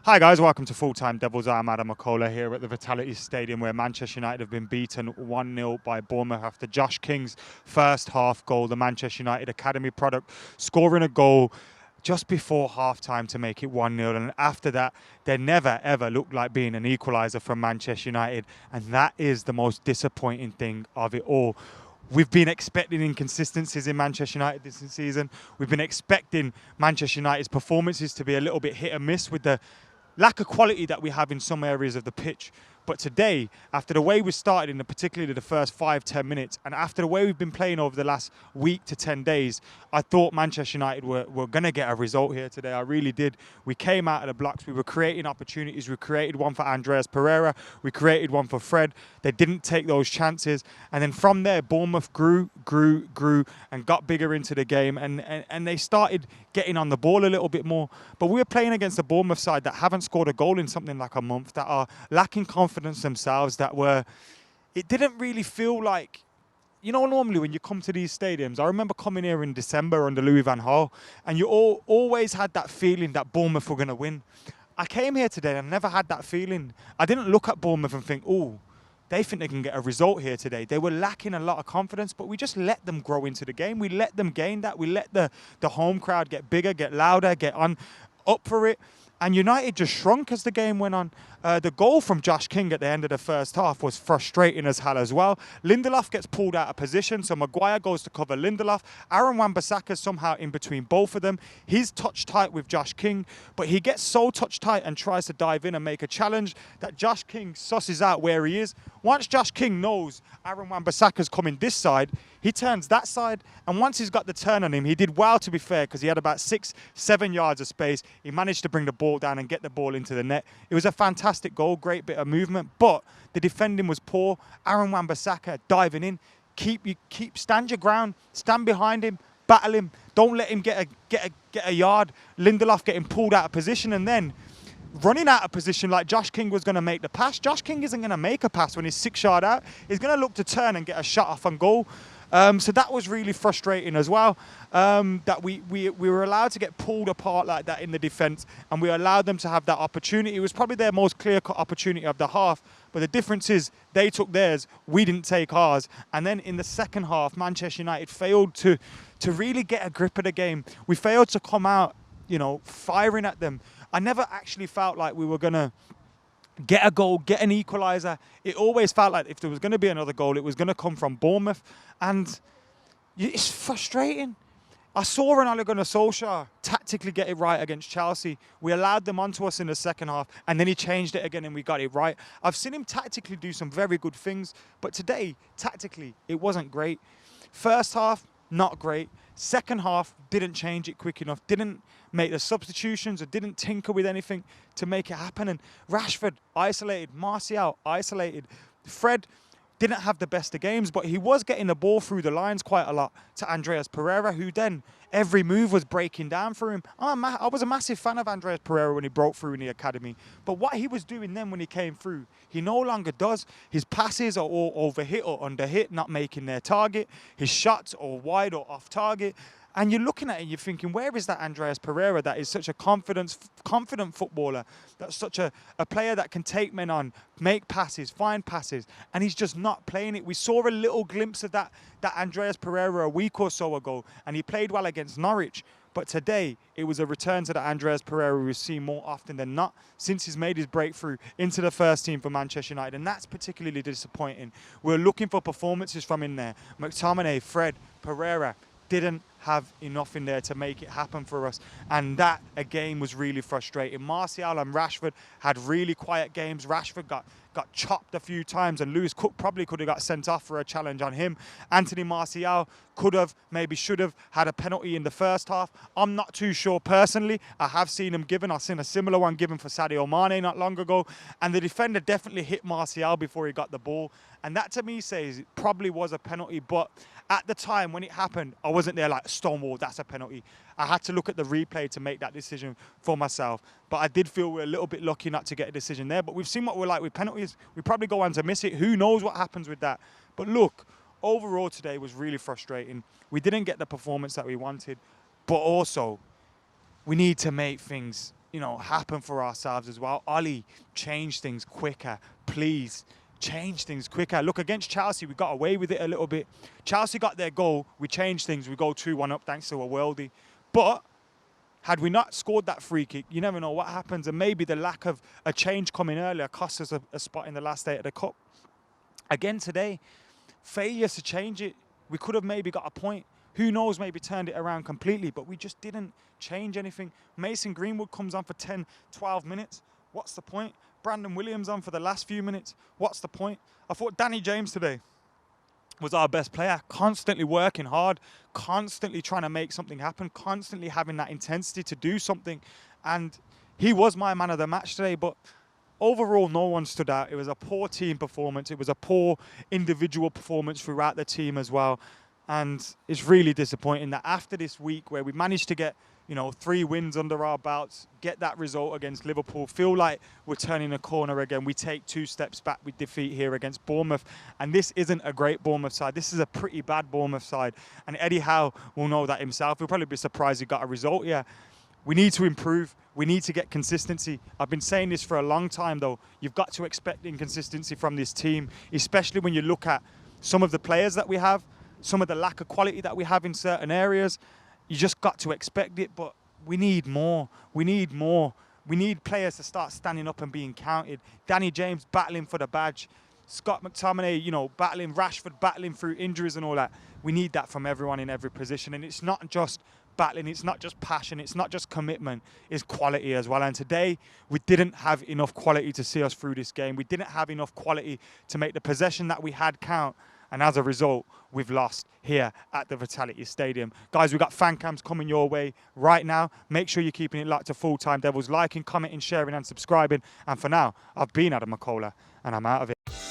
Hi guys, welcome to Full Time Devils. I'm McKola here at the Vitality Stadium where Manchester United have been beaten 1-0 by Bournemouth after Josh King's first half goal, the Manchester United Academy product, scoring a goal just before half-time to make it 1-0. And after that, there never ever looked like being an equaliser from Manchester United. And that is the most disappointing thing of it all. We've been expecting inconsistencies in Manchester United this season. We've been expecting Manchester United's performances to be a little bit hit and miss with the lack of quality that we have in some areas of the pitch. But today, after the way we started in particularly the first 5-10 minutes, and after the way we've been playing over the last week to 10 days, I thought Manchester United were going to get a result here today. I really did. We came out of the blocks. We were creating opportunities. We created one for Andreas Pereira. We created one for Fred. They didn't take those chances. And then from there, Bournemouth grew, and got bigger into the game. And they started getting on the ball a little bit more. But we were playing against a Bournemouth side that haven't scored a goal in something like a month, that are lacking confidence themselves, it didn't really feel like, normally when you come to these stadiums, I remember coming here in December under Louis van Gaal, and you always had that feeling that Bournemouth were going to win. I came here today and I never had that feeling. I didn't look at Bournemouth and think, oh, they think they can get a result here today. They were lacking a lot of confidence, but we just let them grow into the game. We let them gain that. We let the home crowd get bigger, get louder, get up for it. And United just shrunk as the game went on. The goal from Josh King at the end of the first half was frustrating as hell as well. Lindelof gets pulled out of position, so Maguire goes to cover Lindelof. Aaron Wan-Bissaka's somehow in between both of them. He's touch tight with Josh King, but he gets so touch tight and tries to dive in and make a challenge that Josh King susses out where he is. Once Josh King knows Aaron Wan-Bissaka's coming this side, he turns that side, and once he's got the turn on him, he did well, to be fair, because he had about 6-7 yards of space. He managed to bring the ball down and get the ball into the net. It was a fantastic goal, great bit of movement, but the defending was poor. Aaron Wan-Bissaka diving in, stand your ground, stand behind him, battle him, don't let him get a yard. Lindelof getting pulled out of position and then running out of position like Josh King was going to make the pass. Josh King isn't going to make a pass when he's 6 yards out. He's going to look to turn and get a shot off on goal. So that was really frustrating as well, that we were allowed to get pulled apart like that in the defence, and we allowed them to have that opportunity. It was probably their most clear-cut opportunity of the half, but the difference is they took theirs, we didn't take ours. And then in the second half, Manchester United failed to really get a grip of the game. We failed to come out, firing at them. I never actually felt like we were going to get a goal, get an equaliser. It always felt like if there was going to be another goal, it was going to come from Bournemouth. And it's frustrating. I saw Ronaldo Gunnar Solskjaer tactically get it right against Chelsea. We allowed them onto us in the second half, and then he changed it again and we got it right. I've seen him tactically do some very good things, but today, tactically, it wasn't great. First half, not great. Second half, didn't change it quick enough, didn't make the substitutions or didn't tinker with anything to make it happen. And Rashford, isolated. Martial, isolated. Fred didn't have the best of games, but he was getting the ball through the lines quite a lot to Andreas Pereira, who then every move was breaking down for him. I was a massive fan of Andreas Pereira when he broke through in the academy, but what he was doing then when he came through, he no longer does. His passes are all overhit or underhit, not making their target. His shots are wide or off target. And you're looking at it, you're thinking, where is that Andreas Pereira that is such a confident footballer, that's such a player that can take men on, make passes, find passes, and he's just not playing it. We saw a little glimpse of that Andreas Pereira a week or so ago, and he played well against Norwich. But today, it was a return to the Andreas Pereira we've seen more often than not since he's made his breakthrough into the first team for Manchester United, and that's particularly disappointing. We're looking for performances from in there. McTominay, Fred, Pereira didn't have enough in there to make it happen for us, and that again was really frustrating. Martial and Rashford had really quiet games. Rashford got chopped a few times, and Lewis Cook probably could have got sent off for a challenge on him. Anthony Martial could have, maybe should have, had a penalty in the first half. I'm not too sure personally. I have seen him given. I've seen a similar one given for Sadio Mane not long ago, and the defender definitely hit Martial before he got the ball, and that to me says it probably was a penalty. But at the time when it happened, I wasn't there like stonewall, that's a penalty. I had to look at the replay to make that decision for myself. But I did feel we're a little bit lucky not to get a decision there. But we've seen what we're like with penalties. We probably go on to miss it. Who knows what happens with that? But look, overall today was really frustrating. We didn't get the performance that we wanted. But also, we need to make things happen for ourselves as well. Ollie, change things quicker, please. Change things quicker. Look, against Chelsea, we got away with it a little bit. Chelsea got their goal. We changed things. We go 2-1 up thanks to a worldie. But had we not scored that free kick, you never know what happens. And maybe the lack of a change coming earlier cost us a spot in the last day of the cup. Again today, failures to change it. We could have maybe got a point. Who knows, maybe turned it around completely, but we just didn't change anything. Mason Greenwood comes on for 10, 12 minutes. What's the point? Brandon Williams on for the last few minutes. What's the point? I thought Danny James today was our best player, constantly working hard, constantly trying to make something happen, constantly having that intensity to do something. And he was my man of the match today, but overall, no one stood out. It was a poor team performance. It was a poor individual performance throughout the team as well. And it's really disappointing that after this week where we managed to get 3 wins under our belts, get that result against Liverpool, feel like we're turning a corner again. We take 2 steps back with defeat here against Bournemouth. And this isn't a great Bournemouth side. This is a pretty bad Bournemouth side. And Eddie Howe will know that himself. He'll probably be surprised he got a result here. We need to improve. We need to get consistency. I've been saying this for a long time, though. You've got to expect inconsistency from this team, especially when you look at some of the players that we have, some of the lack of quality that we have in certain areas. You just got to expect it, but we need more. We need more. We need players to start standing up and being counted. Danny James battling for the badge. Scott McTominay, battling, Rashford battling through injuries and all that. We need that from everyone in every position. And it's not just battling, it's not just passion, it's not just commitment, it's quality as well. And today, we didn't have enough quality to see us through this game. We didn't have enough quality to make the possession that we had count. And as a result, we've lost here at the Vitality Stadium. Guys, we've got fan cams coming your way right now. Make sure you're keeping it locked to Full Time Devils, liking, commenting, sharing and subscribing. And for now, I've been Adam McKola and I'm out of it.